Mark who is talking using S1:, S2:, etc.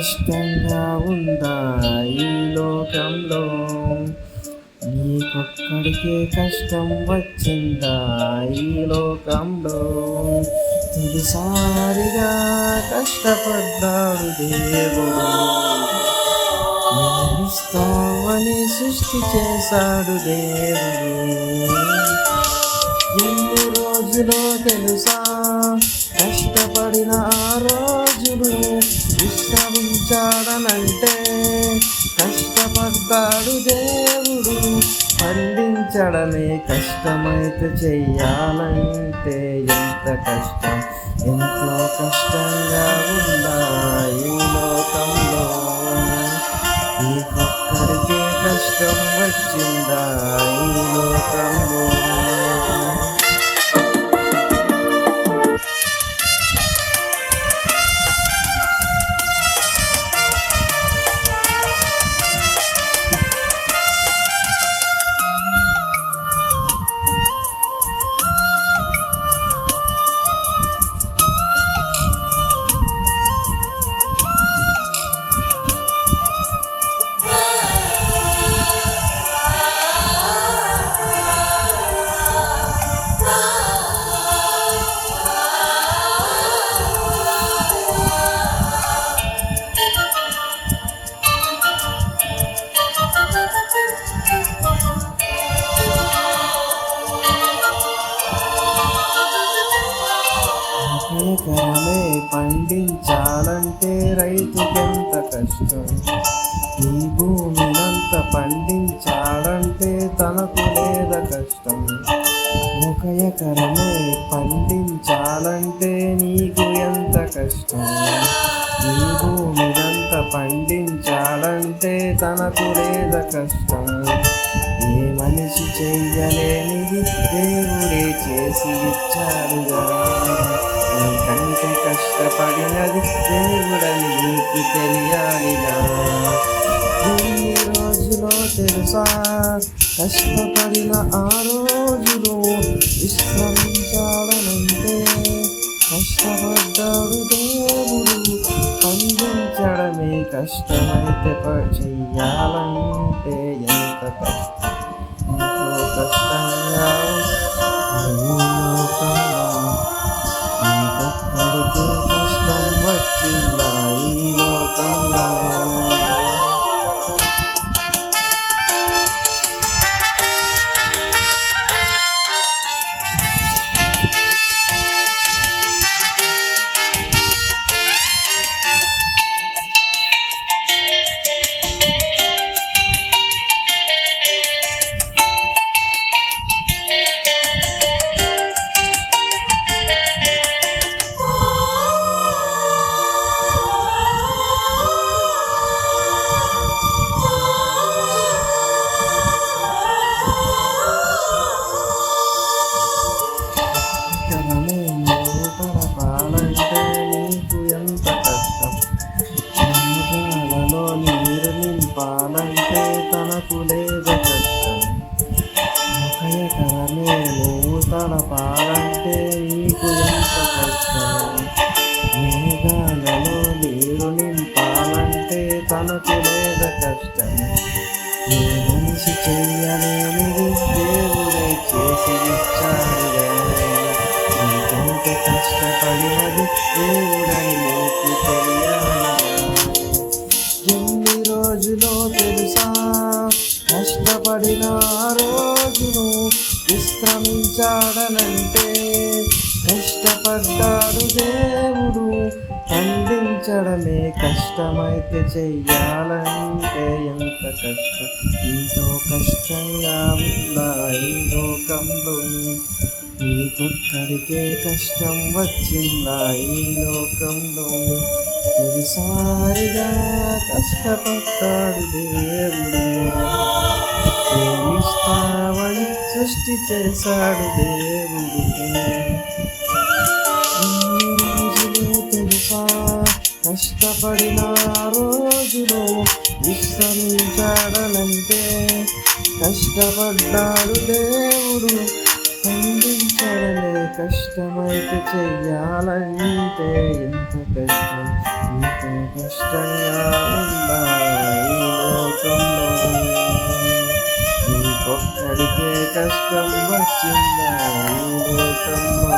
S1: కష్టంగా ఉందా ఈ లోకంలో? నీకొక్కడికే కష్టం వచ్చిందా ఈ లోకంలో? తొలిసారిగా కష్టపడ్డాడు దేవుడు, నిలుస్తావని సృష్టి చేశాడు దేవుడు. ఎన్ని రోజులో తెలుసా కష్టపడిన ఆ రోజులు? విశ్రమించాడనంటే కష్టపడ్డాడు దేవుడు. పండించడమే కష్టమైతే చెయ్యాలంటే ఎంత కష్టం, ఎంతో కష్టంగా ఉందా ఈ లోకంలో? నీకొక్కడికే కష్టం వచ్చిందా ఈ లోకంలో? ఎకరమే పండించాలంటే రైతుకెంత కష్టం, ఈ భూమినంత పండించాలంటే తనకు లేదా కష్టం. ఒక ఎకరమే పండించాలంటే నీకు ఎంత కష్టం, ఈ భూమినంత పండించాలంటే తనకు లేదా కష్టం. ఏ మనిషి చెయ్యలేనిది దేవుడే చేసి ఇచ్చాడుగా, నీకంటే కష్టపడినది దేవుడని నీకు తెలియాలిగా. ఎన్ని రోజులో తెలుసా కష్టపడిన ఆ రోజులు? విశ్రమించాడనంటే కష్టపడ్డాడు దేవుడు. పండించడమే కష్టమైతే చెయ్యాలంటే ఎంత కష్టం, ఎంతో కష్టంగా నీకొక్కడికే కష్టం వచ్చిందా ఈ లోకంలో? నింపాలంటే తనకు లేదా కష్టం. ఒక ఎకరమే నువ్వు తడపాలంటే నీకు ఎంత కష్టం. మేఘాలలో నీరు నింపాలంటే తనకు లేదా కష్టం. ఏ మనిషి చెయ్యలేనిది దేవుడే చేసి ఇచ్చాడుగా, నీకంటే కష్టపడినది దేవుడని నీకు తెలియాలి. ఎన్ని రోజులో తెలుసా కష్టపడిన రోజును? విశ్రమించాడనంటే కష్టపడ్డాడు దేవుడు. పండించడమే కష్టమైతే చెయ్యాలంటే ఎంత కష్టం, ఎంతో కష్టంగా ఉందా ఈ లోకంలో? నీకొక్కడికే కష్టం వచ్చిందా ఈ లోకంలో? తొలిసారిగా కష్టపడ్డాడు దేవుడు, ప్రేమిస్తావని సృష్టి చేశాడు దేవుడు. ఎన్ని రోజులు తెలుసా కష్టపడిన రోజులు? విశ్రమించాడనంటే కష్టపడ్డాడు దేవుడు. పండించడమే కష్టమైతే చెయ్యాలంటే ఎంత కష్టం, కష్టంగా ఉందా ఈ లోకంలో, నీకొక్కడికే కష్టం వచ్చిందా ఈ లోకంలో.